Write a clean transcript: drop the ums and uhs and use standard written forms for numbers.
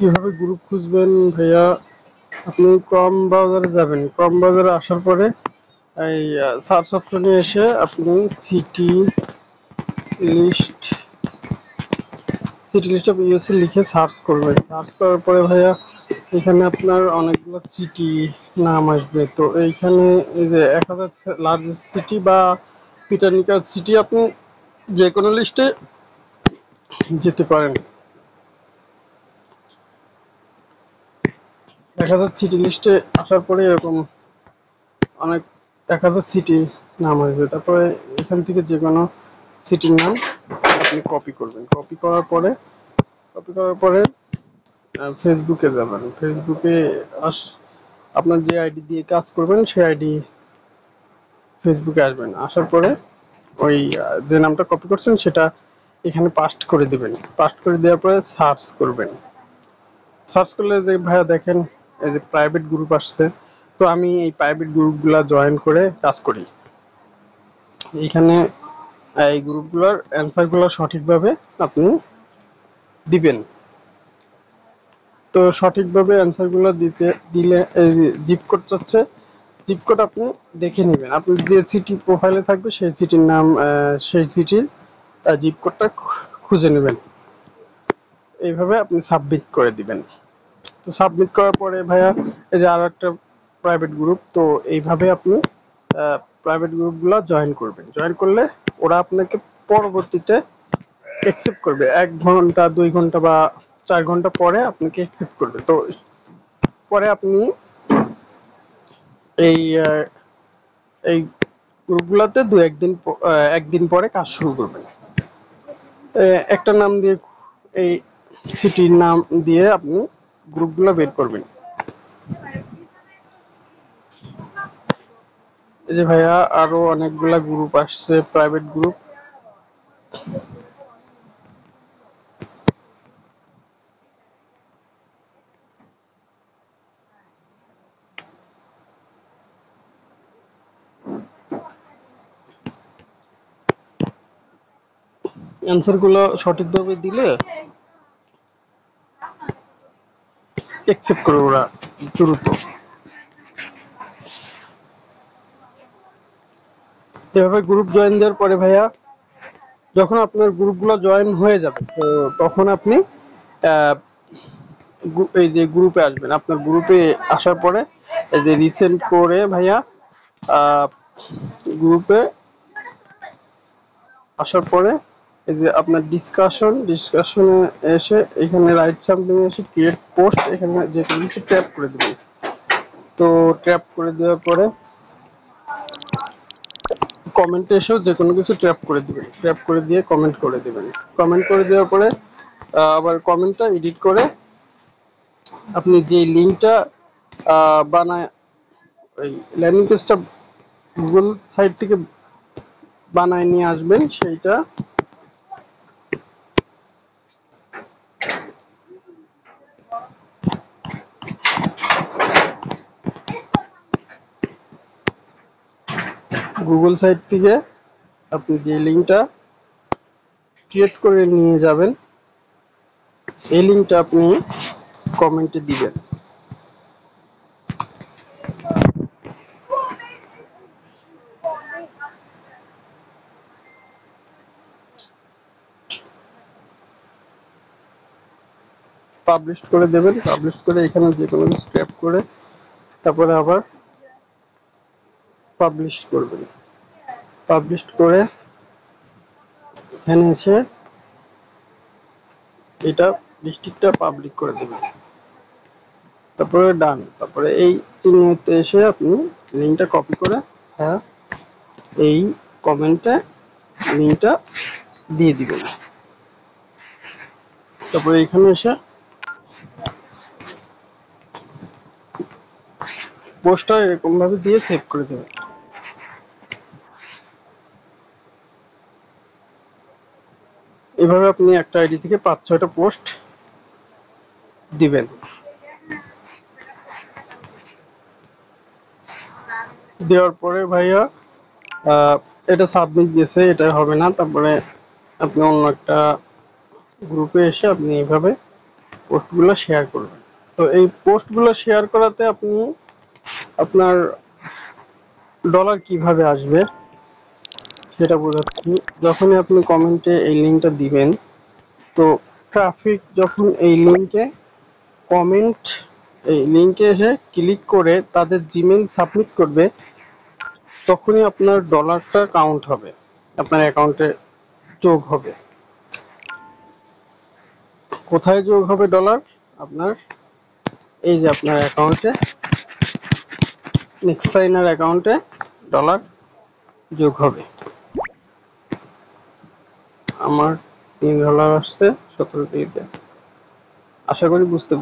কিভাবে গ্রুপ খুঁজবেন ভাইয়া? আপনি ক্রম ব্রাউজারে যাবেন। ক্রম ব্রাউজারে আসার পরে এই সার্চ অপশনে এসে আপনি city list city list of USA লিখে সার্চ করবেন। সার্চ করার পরে ভাইয়া এখানে আপনার অনেকগুলো সিটি নাম আসবে। তো এইখানে এই যে 1000 লার্জেস্ট সিটি বা পিটানিকা সিটি আপনি যে কোনো লিস্টে যেতে পারেন। 1000 সিটি লিস্টে আসার পরে এরকম অনেক 1000 সিটি নাম আসবে। তারপরে এখান থেকে যে কোনো সিটির নাম আপনি কপি করার পরে ফেসবুকে যাবেন। ফেসবুকে আস আপনার যে আইডি দিয়ে কাজ করবেন সেই আইডি ফেসবুকে আসবেন। আসার পরে ওই যে নামটা কপি করছেন সেটা এখানে পাস্ট করে দিবেন। পাস্ট করে দেওয়ার পরে সার্চ করবেন। সার্চ করলে যে ভাইয়া দেখেন এই যে প্রাইভেট গ্রুপ আসছে। তো আমি এই প্রাইভেট গ্রুপগুলা জয়েন করে কাজ করি। এইখানে এই গ্রুপগুলোর অ্যান্সারগুলো সঠিকভাবে আপনি দিবেন। তো সঠিকভাবে অ্যান্সারগুলো দিলে এই যে জিপ কোড চাচ্ছে, জিপ কোড আপনি দেখে নেবেন। আপনি যে সিটি প্রোফাইলে থাকবে সেই সিটির নাম, সেই সিটির জিপ কোডটা খুঁজে নেবেন। এইভাবে আপনি সাবমিট করে দিবেন। তো সাবমিট করার পরে ভাইয়া এই যে আরো একটা প্রাইভেট গ্রুপ, তো এইভাবে আপনি প্রাইভেট গ্রুপগুলো জয়েন করবেন। জয়েন করলে ওরা আপনাকে পরবর্তীতে অ্যাকসেপ্ট করবে। 1 ঘন্টা 2 ঘন্টা বা 4 ঘন্টা পরে আপনাকে অ্যাকসেপ্ট করবে। তো পরে আপনি এই এই গ্রুপগুলোতে একদিন পরে কাজ শুরু করবেন। একটা নাম দিয়ে এই সিটির নাম দিয়ে আপনি গ্রুপগুলো বের করবেন। এই যে ভাইয়া আরো অনেকগুলা গ্রুপ আসছে, প্রাইভেট গ্রুপ। অ্যান্সার গুলো সঠিকভাবে দিলে অ্যাকসেপ্ট করে ওরা দ্রুত। এভাবে গ্রুপ জয়েন দেওয়ার পরে ভাইয়া যখন আপনার গ্রুপগুলো জয়েন হয়ে যাবে, তো তখন আপনি আহ, এই যে গ্রুপে আসবেন। আপনার গ্রুপে আসার পরে এই যে রিসেন্ট করে ভাইয়া গ্রুপে আসার পরে এই যে আপনার ডিসকাশনে এসে এখানে রাইট সামথিং এসে ক্রিয়েট পোস্ট, এখানে যে কোনো কিছু ট্যাপ করে দেবেন। তো ট্যাপ করে দেওয়ার পরে কমেন্টে এসেও যে কোনো কিছু ট্যাপ করে দিবেন। ট্যাপ করে দিয়ে কমেন্ট করে দিবেন। কমেন্ট করে দেওয়ার পরে আবার কমেন্টটা এডিট করে আপনি যে লিঙ্কটা বানায় ওই ল্যান্ডিং পেজটা গুগল সাইট থেকে বানায় নিয়ে আসবেন। সেইটা গুগল সাইট থেকে আপনি যে লিঙ্কটা ক্রিয়েট করে নিয়ে যাবেন এই লিঙ্কটা আপনি কমেন্টে দিবেন। পাবলিশ করে দেবেন। পাবলিশ করে এখানে যে কোনো কিছু ট্যাপ করে তারপরে আবার পাবলিশ করবেন। পাবলিশ করে এখানে এসে এটা ডিস্ট্রিক্টটা পাবলিক করে দেবেন। তারপরে ডান। তারপরে এই চিহ্নতে এসে আপনি লিঙ্কটা কপি করে হ্যাঁ এই কমেন্টে লিঙ্কটা দিয়ে দিবেন। তারপরে এখানে এসে পোস্টটা এরকম ভাবে দিয়ে সেভ করে দেবেন। এভাবে আপনি একটা আইডি থেকে 5-6টা পোস্ট দিবেন। দেওয়ার পরে ভাইয়া এটা সাবমিট গেছে, এটা হবে না। তারপরে আপনি অন্য একটা গ্রুপে এসে আপনি এইভাবে পোস্টগুলো শেয়ার করবেন। তো এই পোস্টগুলো শেয়ার করাতে আপনি আপনার ডলার কিভাবে আসবে সেটা বোঝাচ্ছি। যখনই আপনি কমেন্টে এই লিঙ্কটা দিবেন, তো ট্রাফিক যখন এই লিঙ্কে এসে ক্লিক করে তাদের জিমেইল সাবমিট করবে, তখনই আপনার ডলারটা কাউন্ট হবে, আপনার অ্যাকাউন্টে যোগ হবে। কোথায় যোগ হবে ডলার? আপনার এই যে আপনার অ্যাকাউন্টে, নেক্সাইনার অ্যাকাউন্টে ডলার যোগ হবে। আমার $3 আসছে 17 তারিখে। আশা করি বুঝতে